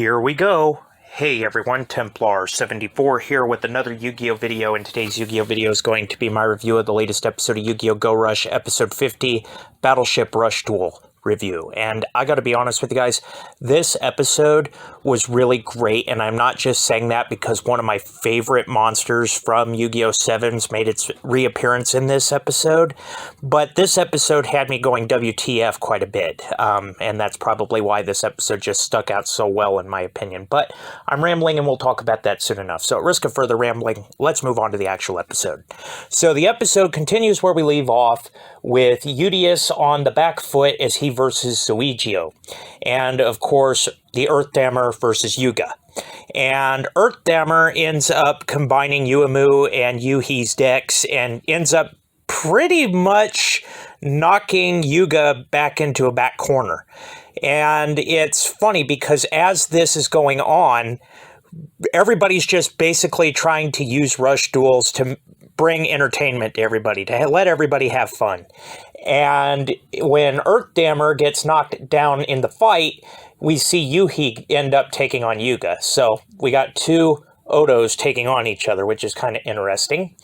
Here we go. Hey everyone, Templar74 here with another Yu-Gi-Oh video, and today's Yu-Gi-Oh video is going to be my review of the latest episode of Yu-Gi-Oh! Go Rush, episode 50, Battleship Rush Duel review. And I gotta be honest with you guys, this episode was really great, and I'm not just saying that because one of my favorite monsters from Yu-Gi-Oh! 7's made its reappearance in this episode, but this episode had me going WTF quite a bit, and that's probably why this episode just stuck out so well in my opinion. But I'm rambling and we'll talk about that soon enough. So at risk of further rambling, let's move on to the actual episode. So the episode continues where we leave off with Udius on the back foot as he versus Zuigio. And of course, the Earthdammer versus Yuga. And Earthdammer ends up combining Yuumu and Yuhi's decks and ends up pretty much knocking Yuga back into a back corner. And it's funny because as this is going on, everybody's just basically trying to use rush duels to bring entertainment to everybody, to let everybody have fun. And when Earthdammer gets knocked down in the fight, we see Yuhi end up taking on Yuga. So we got two Odos taking on each other, which is kind of interesting.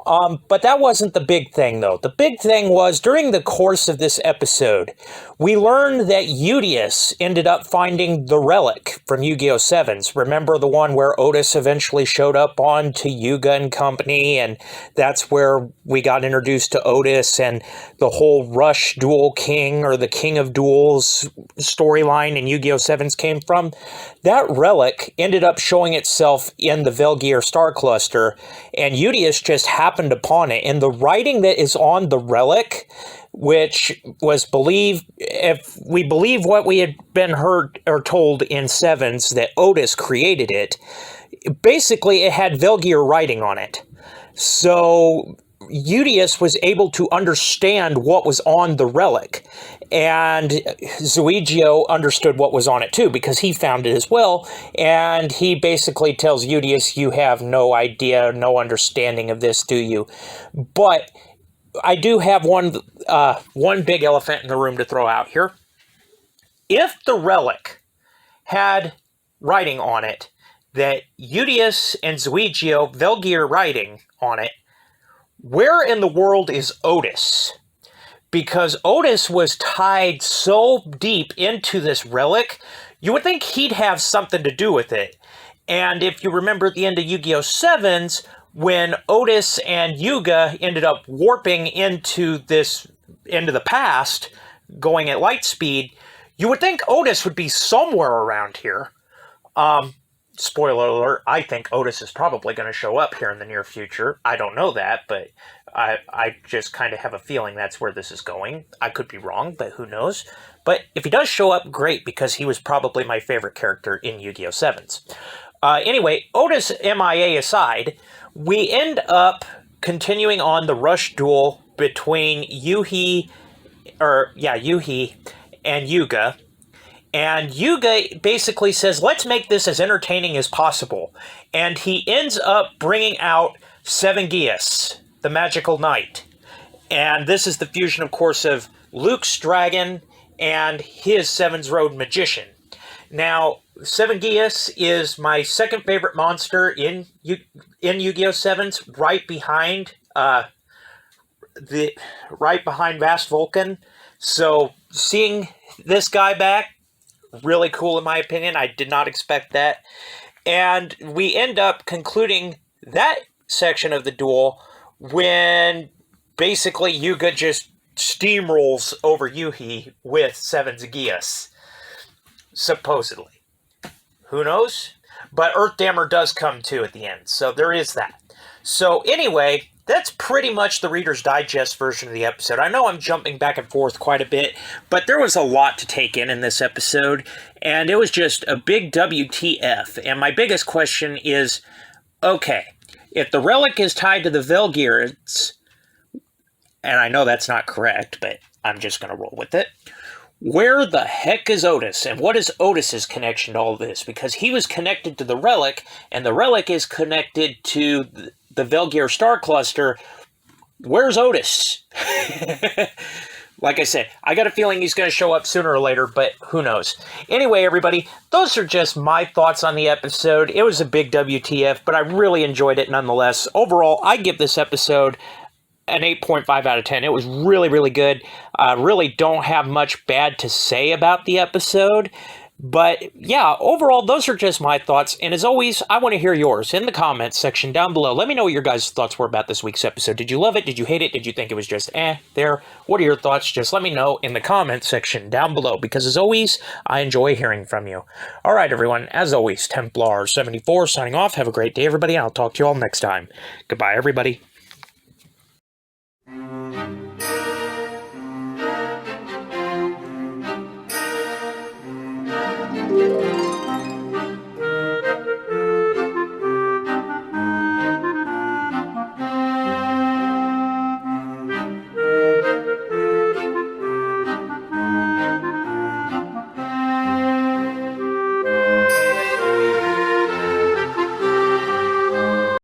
But that wasn't the big thing, though. The big thing was, during the course of this episode, we learned that Udius ended up finding the relic from Yu-Gi-Oh! 7's. Remember the one where Otis eventually showed up on to Yuga and company, and that's where we got introduced to Otis and the whole Rush Duel King, or the King of Duels storyline in Yu-Gi-Oh! 7's came from? That relic ended up showing itself in the Velgear Star Cluster, and Udius just happened upon it. And the writing that is on the relic, which was believed, if we believe what we had been heard or told in 7's, that Otis created it, basically it had Velgear writing on it. So Udius was able to understand what was on the relic, and Zuigio understood what was on it too, because he found it as well, and he basically tells Udius, you have no idea, no understanding of this, do you? But I do have one big elephant in the room to throw out here. If the relic had writing on it, that Udius and Zuigio, Velgear writing on it, where in the world is Otis? Because Otis was tied so deep into this relic, you would think he'd have something to do with it. And if you remember at the end of Yu-Gi-Oh! 7's, when Otis and Yuga ended up warping into the past, going at light speed, you would think Otis would be somewhere around here. Spoiler alert, I think Otis is probably going to show up here in the near future. I don't know that, but I just kind of have a feeling that's where this is going. I could be wrong, but who knows? But if he does show up, great, because he was probably my favorite character in Yu-Gi-Oh! 7's. Anyway, Otis MIA aside, we end up continuing on the rush duel between Yuhi and Yuga. And Yuga basically says, let's make this as entertaining as possible. And he ends up bringing out Sevengeus, the Magical Knight. And this is the fusion, of course, of Luke's dragon and his Seven's Road Magician. Now, Sevengeus is my second favorite monster in Yu-Gi-Oh! 7's, right behind Vast Vulcan. So seeing this guy back, really cool in my opinion. I did not expect that. And we end up concluding that section of the duel when basically Yuga just steamrolls over Yuhi with Sevengeus. Supposedly. Who knows? But Earthdammer does come too at the end. So there is that. So anyway, that's pretty much the Reader's Digest version of the episode. I know I'm jumping back and forth quite a bit, but there was a lot to take in this episode, and it was just a big WTF. And my biggest question is, okay, if the relic is tied to the Velgears, and I know that's not correct, but I'm just going to roll with it, where the heck is Otis, and what is Otis's connection to all this? Because he was connected to the relic, and the relic is connected to the Velgear Star Cluster. Where's Otis? Like I said, I got a feeling he's going to show up sooner or later, but who knows. Anyway, everybody, those are just my thoughts on the episode. It was a big WTF, but I really enjoyed it nonetheless. Overall, I give this episode an 8.5 out of 10. It was really, really good. Really don't have much bad to say about the episode. But yeah, overall, those are just my thoughts. And as always, I want to hear yours in the comments section down below. Let me know what your guys' thoughts were about this week's episode. Did you love it? Did you hate it? Did you think it was just there? What are your thoughts? Just let me know in the comments section down below. Because as always, I enjoy hearing from you. All right, everyone. As always, Templar74 signing off. Have a great day, everybody. And I'll talk to you all next time. Goodbye, everybody.